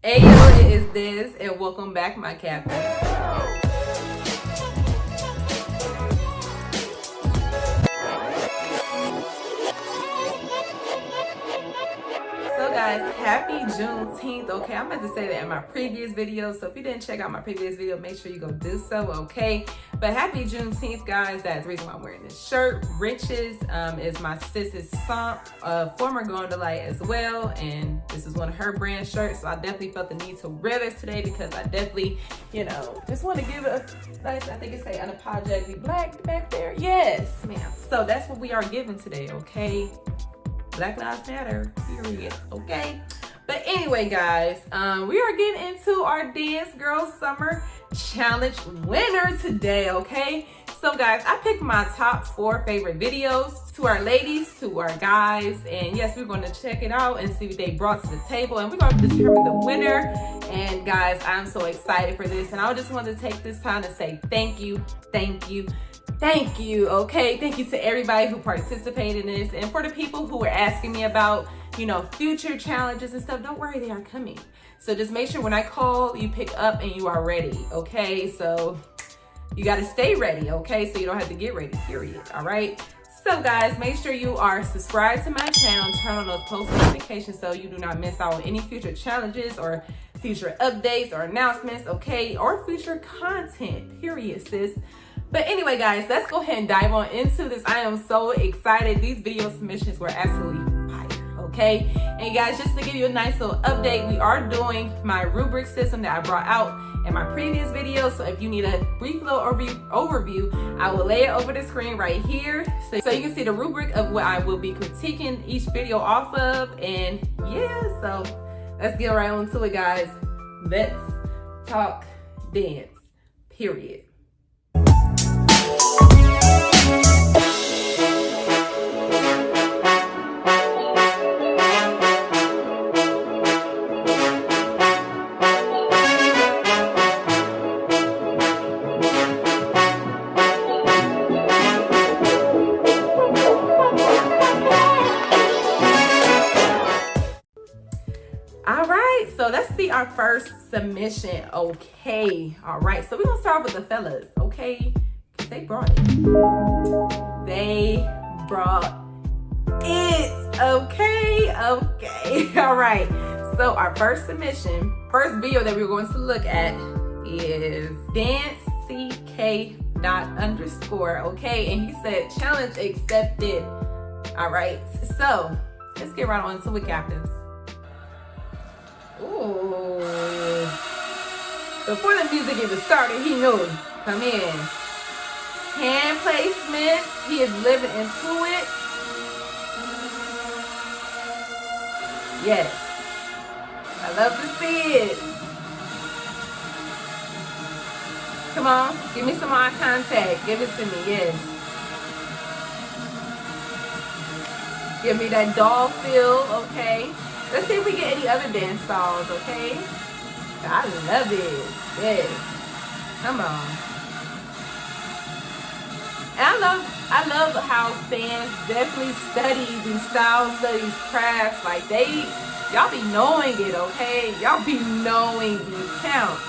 Ayo, it is Diz, and welcome back, my captain. So guys, happy Juneteenth, okay? I meant to say that in my previous video, so if you didn't check out my previous video, make sure you go do so, okay? But happy Juneteenth, guys. That's the reason why I'm wearing this shirt. Riches is my sis's former Going to Light as well, and this is one of her brand shirts, so I definitely felt the need to wear this today because I definitely, you know, just want to give a nice, I think it say unapologetically black back there. Yes, ma'am. So that's what we are giving today, okay? Black Lives Matter, period, okay? But anyway, guys, we are getting into our Dance Girl Summer Challenge winner today, okay? So guys, I picked my top 4 favorite videos to our ladies, to our guys, and yes, we're gonna check it out and see what they brought to the table, and we're gonna determine the winner. And guys, I'm so excited for this, and I just wanted to take this time to say thank you, okay? Thank you to everybody who participated in this, and for the people who were asking me about, you know, future challenges and stuff, don't worry, they are coming. So just make sure when I call, you pick up and you are ready, okay? So you gotta stay ready, okay? So you don't have to get ready, period, all right? So guys, make sure you are subscribed to my channel and turn on those post notifications so you do not miss out on any future challenges or future updates or announcements, okay? Or future content, period, sis. But anyway, guys, let's go ahead and dive on into this. I am so excited. These video submissions were absolutely fire, okay? And guys, just to give you a nice little update, we are doing my rubric system that I brought out in my previous video. So if you need a brief little overview, I will lay it over the screen right here. So you can see the rubric of what I will be critiquing each video off of. And yeah, so let's get right on to it, guys. Let's talk dance, period. So let's see our first submission, okay? All right, so we're gonna start with the fellas, okay? They brought it. They brought it, okay? All right. So our first submission, first video that we're going to look at is danceck._, okay? And he said, challenge accepted. All right, so let's get right on to it, captains. Ooh. Before the music even started, he knew. Come in. Hand placements. He is living into it. Yes. I love to see it. Come on. Give me some eye contact. Give it to me. Yes. Give me that doll feel. Okay. Let's see if we get any other dance styles, okay? I love it. Yes. Come on. And I love how fans definitely study these styles, study these crafts. Like y'all be knowing it, okay? Y'all be knowing these counts.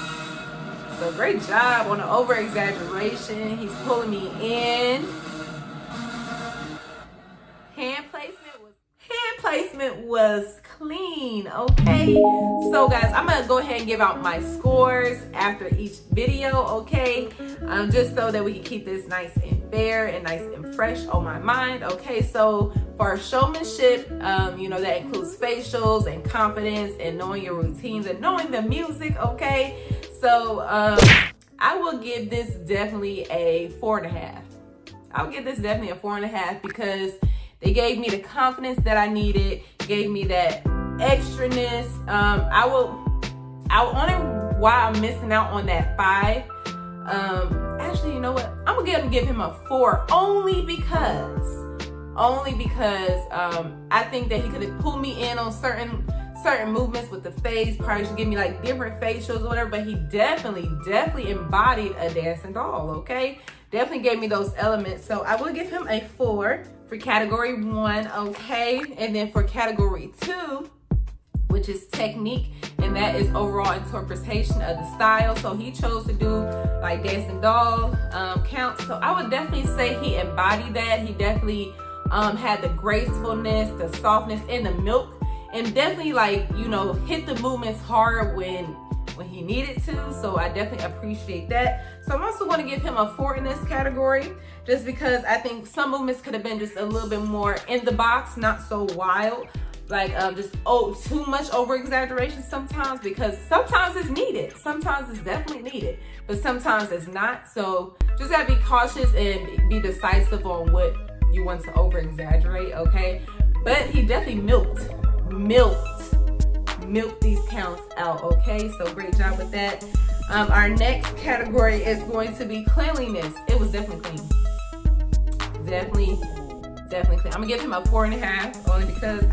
So great job on the over exaggeration. He's pulling me in. Hand placement was clean, okay? So guys, I'm gonna go ahead and give out my scores after each video, okay? Just so that we can keep this nice and fair and nice and fresh on my mind, okay? So for our showmanship, you know, that includes facials and confidence and knowing your routines and knowing the music, okay? So I will give this definitely a 4.5. I'll give this definitely a 4.5 because they gave me the confidence that I needed, gave me that extraness. I only why I'm missing out on that 5. Actually, you know what? I'm gonna give him a 4 only because I think that he could have pulled me in on certain movements with the face. Probably should give me like different facials or whatever, but he definitely embodied a dancing doll, okay? Definitely gave me those elements. So I will give him a 4 for category 1, okay? And then for category 2, which is technique, and that is overall interpretation of the style. So he chose to do like dancing doll counts. So I would definitely say he embodied that. He definitely had the gracefulness, the softness, and the milk, and definitely, like, you know, hit the movements hard when he needed to. So I definitely appreciate that. So I'm also going to give him a 4 in this category, just because I think some movements could have been just a little bit more in the box, not so wild, like just too much over exaggeration sometimes, because sometimes it's needed, sometimes it's definitely needed, but sometimes it's not. So just gotta be cautious and be decisive on what you want to over exaggerate, okay? But he definitely milked these counts out, okay? So great job with that. Our next category is going to be cleanliness. It was definitely clean. Definitely clean. I'm gonna give him a 4.5, only because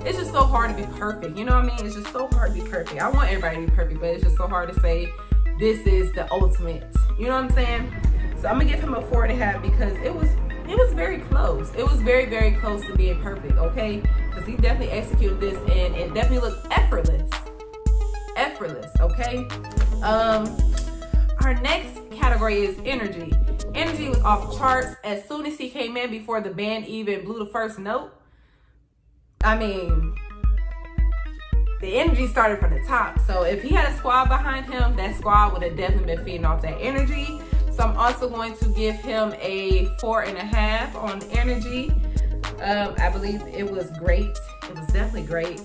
it's just so hard to be perfect. You know what I mean? It's just so hard to be perfect. I want everybody to be perfect, but it's just so hard to say this is the ultimate. You know what I'm saying? So I'm gonna give him a 4.5 because it was very close. It was very, very close to being perfect, okay? Because he definitely executed this, and it definitely looked effortless, okay? Our next category is energy. Energy was off the charts as soon as he came in, before the band even blew the first note. I mean, the energy started from the top. So if he had a squad behind him, that squad would have definitely been feeding off that energy. So I'm also going to give him a 4.5 on energy. I believe it was great. It was definitely great.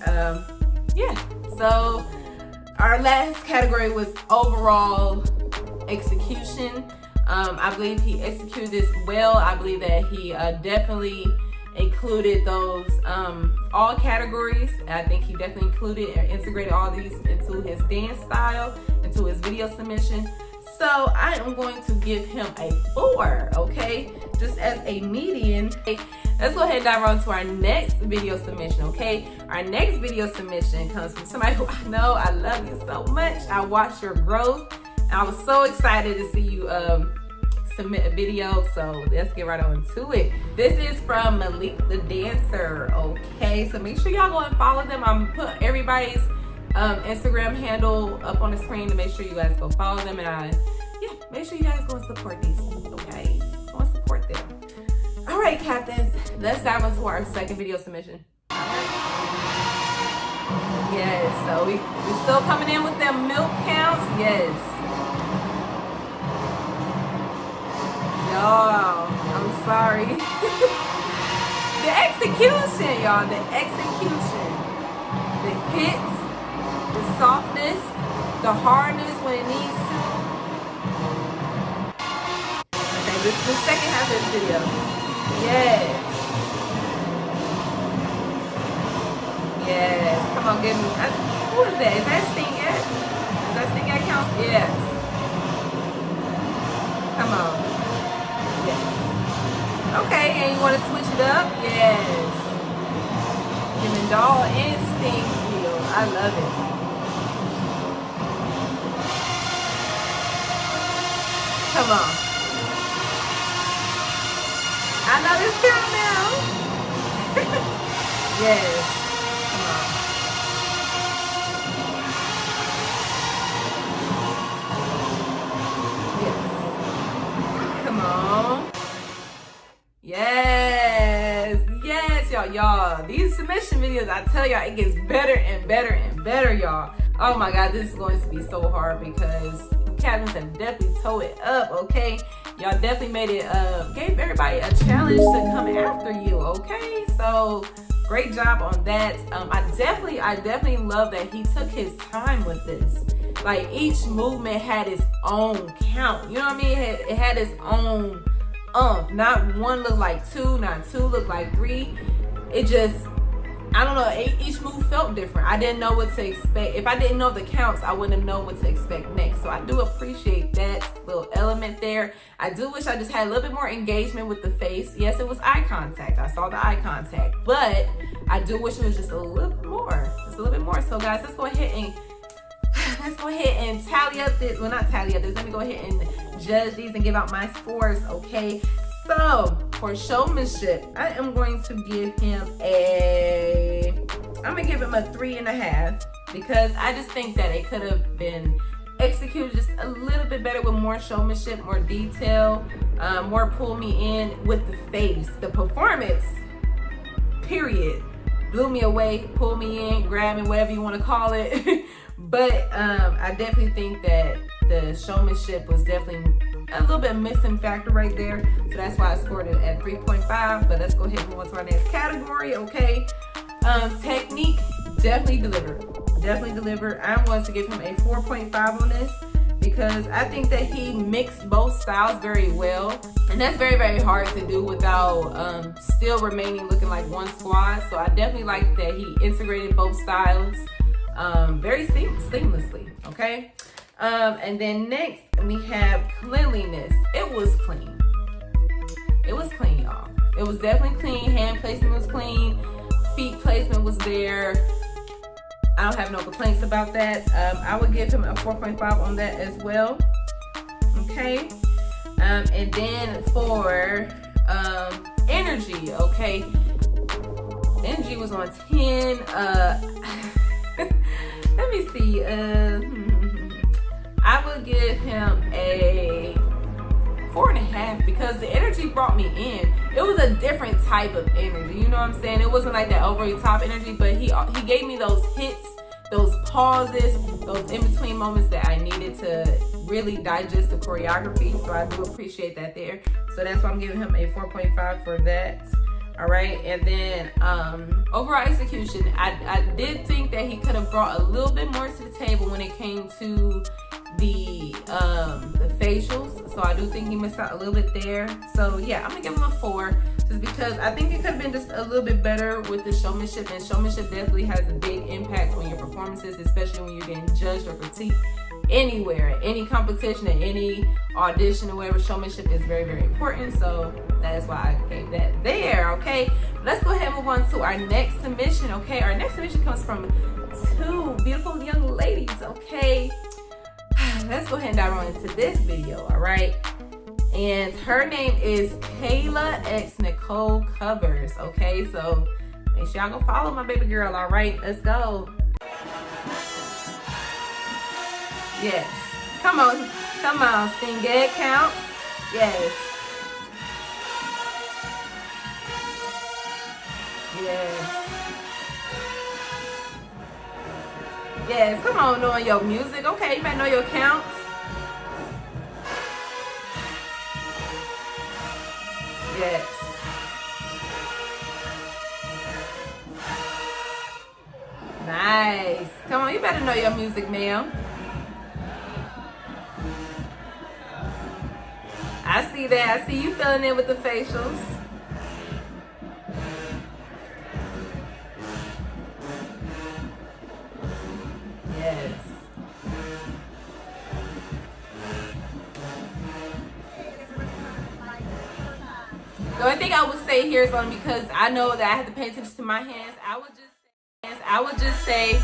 Yeah. So our last category was overall execution. I believe he executed this well. I believe that he definitely included those all categories. I think he definitely included and integrated all these into his dance style, into his video submission. So I am going to give him a 4, okay? Just as a median. Let's go ahead and dive on to our next video submission, okay? Our next video submission comes from somebody who I know. I love you so much. I watched your growth. I was so excited to see you submit a video, so let's get right on to it. This is from Malik the Dancer, okay? So make sure y'all go and follow them. I'm put everybody's Instagram handle up on the screen to make sure you guys go follow them, and make sure you guys go and support these, okay? Go and support them. All right, captains, let's dive into our second video submission. Yes, so we're still coming in with them milk counts. Yes. Y'all, I'm sorry. The execution, y'all, the execution. The hits, the softness, the hardness when it needs to. Okay, this is the second half of this video. Yes. Yes. Come on, give me. Who is that? Is that Sting at? Is that Sting at count? Yes. Come on. Yes. Okay, and you want to switch it up? Yes. Giving doll and Sting feel. I love it. Come on. I know this girl now. Yes. Come on. Yes. Come on. Yes. Yes, y'all. These submission videos, I tell y'all, it gets better and better and better, y'all. Oh my God, this is going to be so hard because captains have definitely towed it up, okay? Y'all definitely made it, gave everybody a challenge to come after you, okay? So great job on that. I definitely love that he took his time with this. Like, each movement had its own count. You know what I mean? It had its own not one looked like 2, not 2 looked like 3. It just, I don't know, each move felt different. I didn't know what to expect. If I didn't know the counts, I wouldn't have known what to expect next. So I do appreciate that little element there. I do wish I just had a little bit more engagement with the face. Yes, it was eye contact. I saw the eye contact. But I do wish it was just a little bit more. Just a little bit more. So guys, let's go ahead and tally up this. Well, not tally up this. Let me go ahead and judge these and give out my scores, okay? So for showmanship, I am going to give him a I'm gonna give him a 3.5 because I just think that it could have been executed just a little bit better with more showmanship, more detail, more pull me in with the face. The performance, period, blew me away, pull me in, grab me, whatever you want to call it. But I definitely think that the showmanship was definitely a little bit missing factor right there. So that's why I scored it at 3.5. But let's go ahead and move on to our next category, okay? Technique, definitely delivered. Definitely delivered. I'm going to give him a 4.5 on this because I think that he mixed both styles very well. And that's very, very hard to do without still remaining looking like one squad. So I definitely like that he integrated both styles very seamlessly, okay? And then next we have cleanliness. It was clean. It was clean, y'all. It was definitely clean. Hand placement was clean. Feet placement was there. I don't have no complaints about that. I would give him a 4.5 on that as well. Okay. And then for energy, okay. Energy was on 10. Let me see. I would give him a 4.5 because the energy brought me in. It was a different type of energy, you know what I'm saying? It wasn't like that over the top energy, but he gave me those hits, those pauses, those in-between moments that I needed to really digest the choreography. So I do appreciate that there. So that's why I'm giving him a 4.5 for that. All right, and then overall execution, I did think that he could have brought a little bit more to the table when it came to the facials. So I do think he missed out a little bit there. So yeah, I'm gonna give him a 4 just because I think it could have been just a little bit better with the showmanship, and showmanship definitely has a big impact on your performances, especially when you're getting judged or critiqued anywhere, any competition, at any audition or whatever. Showmanship is very, very important. So that is why I gave that there, okay? Let's go ahead and move on to our next submission, okay? Our next submission comes from 2 beautiful young ladies, okay? Let's go ahead and dive on into this video, all right? And her name is Kayla X Nicole Covers, okay? So make sure y'all go follow my baby girl, all right? Let's go. Yes. Come on, Stinged counts. Yes. Yes. Yes, come on, knowing your music. Okay, you better know your counts. Yes. Nice. Come on, you better know your music, ma'am. I see that. I see you filling in with the facials. Yes. The only thing I would say here is only because I know that I have to pay attention to my hands. I would just say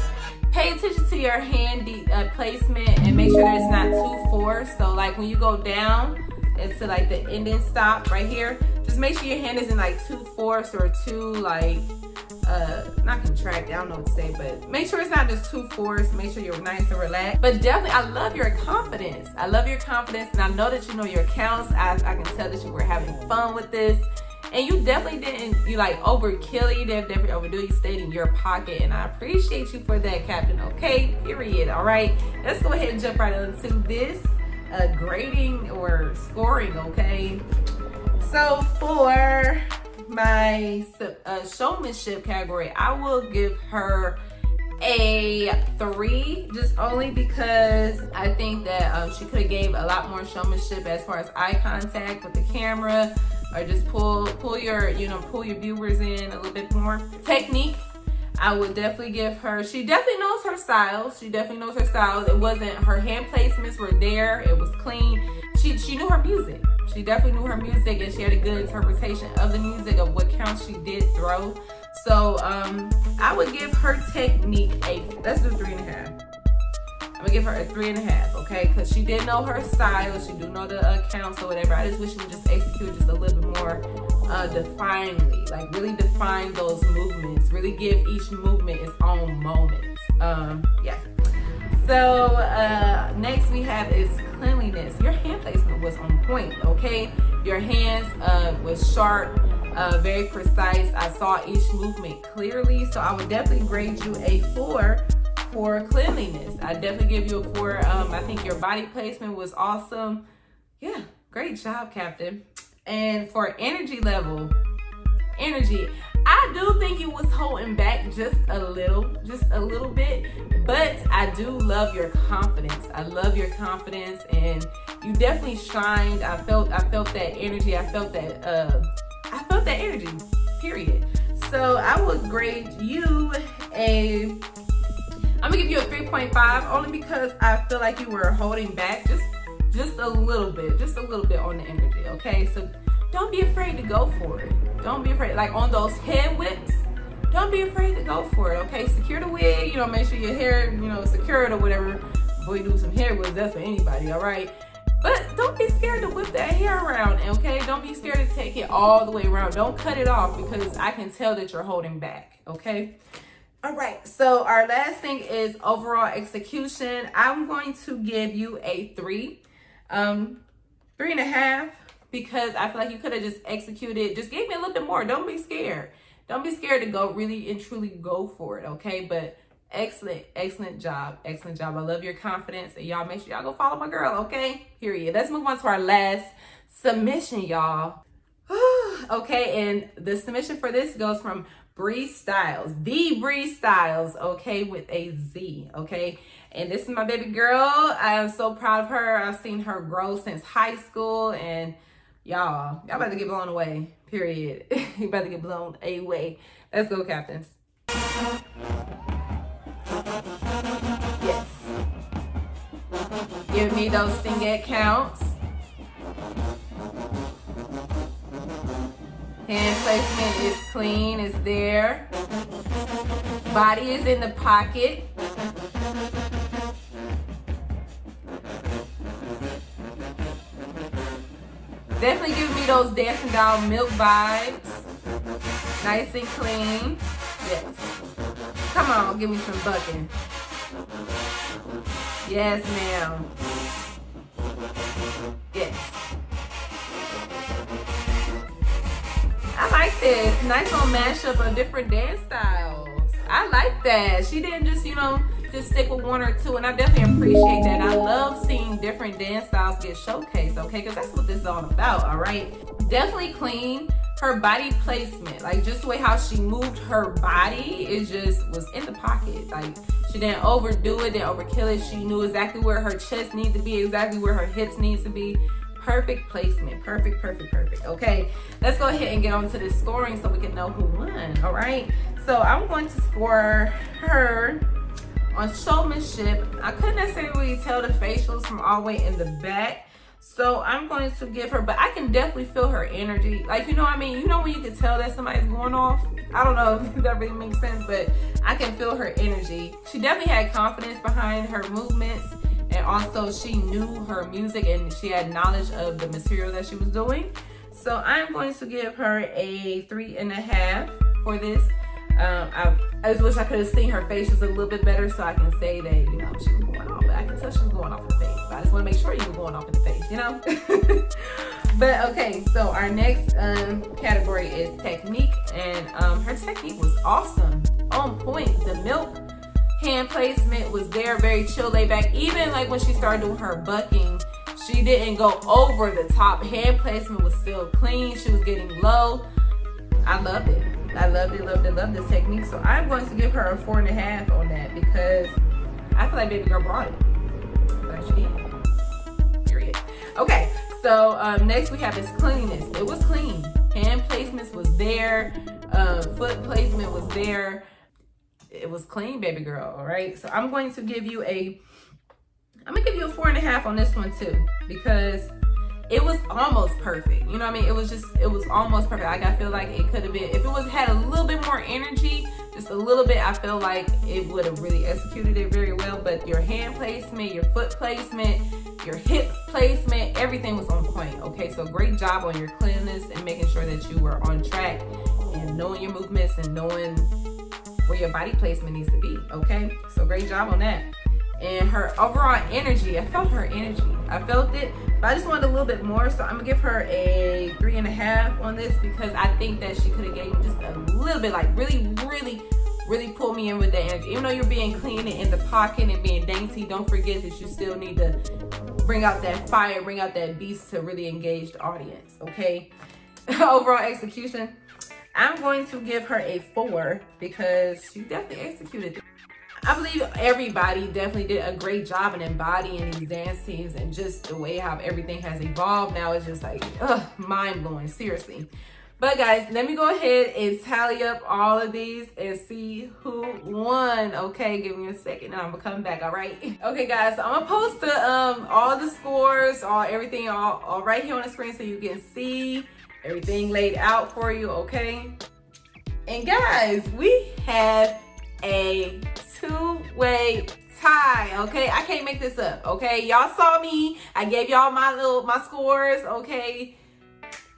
pay attention to your hand placement and make sure that it's not too forced. So like when you go down into like the ending stop right here, just make sure your hand isn't like too forced or too like not contracted, I don't know what to say, but make sure it's not just too forced. Make sure you're nice and relaxed. But definitely, I love your confidence. I love your confidence, and I know that you know your counts. I can tell that you were having fun with this, and you definitely didn't overkill it. You didn't definitely overdo it. You stayed in your pocket, and I appreciate you for that, Captain. Okay, period. All right, let's go ahead and jump right into this grading or scoring. Okay, so for my showmanship category, I will give her a 3, just only because I think that she could have gave a lot more showmanship as far as eye contact with the camera, or just pull your viewers in a little bit more. Technique, I would definitely give her, she definitely knows her styles. It wasn't, her hand placements were there, it was clean. She knew her music. She definitely knew her music, and she had a good interpretation of the music, of what counts she did throw. So I would give her technique let's do 3.5. I'm gonna give her a 3.5, okay? Because she did know her style, she do know the counts or whatever. I just wish she would just execute just a little bit more definedly, like really define those movements, really give each movement its own moment. Yeah. So next we have is cleanliness. Your hand placement was on point, okay? Your hands was sharp, very precise. I saw each movement clearly, so I would definitely grade you a 4 for cleanliness. I definitely give you a 4. I think your body placement was awesome. Yeah, great job, Captain. And for energy level, I do think you was holding back just a little bit, but I do love your confidence. I love your confidence, and you definitely shined. I felt that energy. I felt that energy, period. So I would grade you I'm gonna give you a 3.5, only because I feel like you were holding back just a little bit on the energy, okay? So don't be afraid to go for it. Don't be afraid, like on those head whips, don't be afraid to go for it, okay? Secure the wig, make sure your hair, secured or whatever. Boy, do some hair whips, that's for anybody, all right? But don't be scared to whip that hair around, okay? Don't be scared to take it all the way around. Don't cut it off, because I can tell that you're holding back, okay? All right, so our last thing is overall execution. I'm going to give you a 3. 3.5, because I feel like you could have just executed, just gave me a little bit more. Don't be scared. Don't be scared to go really and truly go for it, okay? But excellent job. Excellent job. I love your confidence, and y'all make sure y'all go follow my girl, okay? Period. Let's move on to our last submission, y'all. Okay, and the submission for this goes from Bree Styles, the Bree Styles, okay, with a Z, okay? And this is my baby girl. I am so proud of her. I've seen her grow since high school, and y'all about to get blown away, period. You about to get blown away. Let's go, Captains. Yes. Give me those singlet counts. Hand placement is clean, is there. Body is in the pocket. Definitely give me those dancing doll milk vibes. Nice and clean. Yes. Come on, give me some bucking. Yes, ma'am. Yes. I like this. Nice little mashup of different dance styles. I like that. She didn't just, just stick with one or two, and I definitely appreciate that. I love seeing different dance styles get showcased, okay? Because that's what this is all about, all right? Definitely clean. Her body placement, like just the way how she moved her body, it just was in the pocket. Like she didn't overdo it, didn't overkill it. She knew exactly where her chest needed to be, exactly where her hips needs to be. Perfect placement. Perfect. Okay, let's go ahead and get on to the scoring so we can know who won, all right? So I'm going to score her on showmanship. I couldn't necessarily tell the facials from all the way in the back, so I'm going to give her, but I can definitely feel her energy. Like, when you can tell that somebody's going off. I don't know if that really makes sense, but I can feel her energy. She definitely had confidence behind her movements, and also she knew her music and she had knowledge of the material that she was doing. So I'm going to give her a 3.5 for this. I just wish I could have seen her face just a little bit better so I can say that, she was going off. But I can tell she was going off in the face. But I just want to make sure you were going off in the face, But okay, so our next category is technique. And her technique was awesome. On point. The milk hand placement was there, very chill, laid back. Even like when she started doing her bucking, she didn't go over the top. Hand placement was still clean. She was getting low. I loved it. I loved this technique. So I'm going to give her a 4.5 on that because I feel like baby girl brought it. But she did. Period. Okay, so next we have is cleanliness. It was clean. Hand placements was there. Foot placement was there. It was clean, baby girl. All right. So I'm going to give you a 4.5 on this one too, because it was almost perfect. You know what I mean? It was almost perfect. Like, I feel like it could have been, if it was had a little bit more energy, just a little bit, I feel like it would have really executed it very well. But your hand placement, your foot placement, your hip placement, everything was on point. Okay, so great job on your cleanliness and making sure that you were on track and knowing your movements and knowing where your body placement needs to be. Okay, so great job on that. And her overall energy, I felt her energy. I felt it, but I just wanted a little bit more. So I'm gonna give her a 3.5 on this, because I think that she could have gave me just a little bit, like really pull me in with that energy. Even though you're being clean and in the pocket and being dainty, don't forget that you still need to bring out that fire, bring out that beast to really engage the audience, okay? Overall execution, I'm going to give her a 4 because she definitely executed it. I believe everybody definitely did a great job in embodying these dance teams, and just the way how everything has evolved now is just like, mind-blowing, seriously. But guys, let me go ahead and tally up all of these and see who won. Okay, give me a second and I'm gonna come back, all right? Okay guys, so I'm gonna post the all the scores, everything all right here on the screen so you can see everything laid out for you, okay? And guys, we have a 2-way tie, okay? I can't make this up, okay? Y'all saw me, I gave y'all my scores, okay?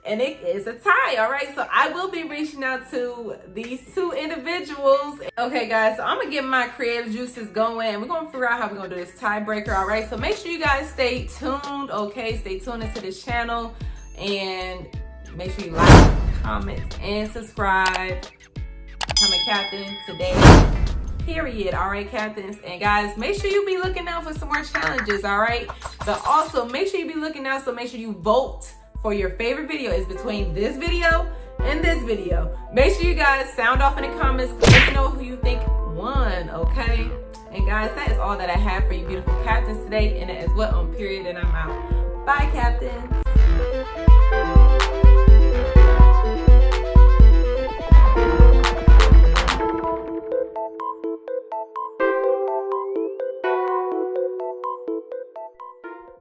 And it is a tie, all right? So I will be reaching out to these 2 individuals. Okay guys, so I'm gonna get my creative juices going and we're gonna figure out how we're gonna do this tiebreaker, all right? So make sure you guys stay tuned, okay? Stay tuned into this channel and make sure you like, comment, and subscribe. Become a captain today. Period. All right, captains. And guys, make sure you be looking out for some more challenges, all right? But also make sure you be looking out, so make sure you vote for your favorite video. Is between this video and this video. Make sure you guys sound off in the comments. Let me know who you think won, okay? And guys, that is all that I have for you beautiful captains today. And that is what on period, and I'm out. Bye, captains.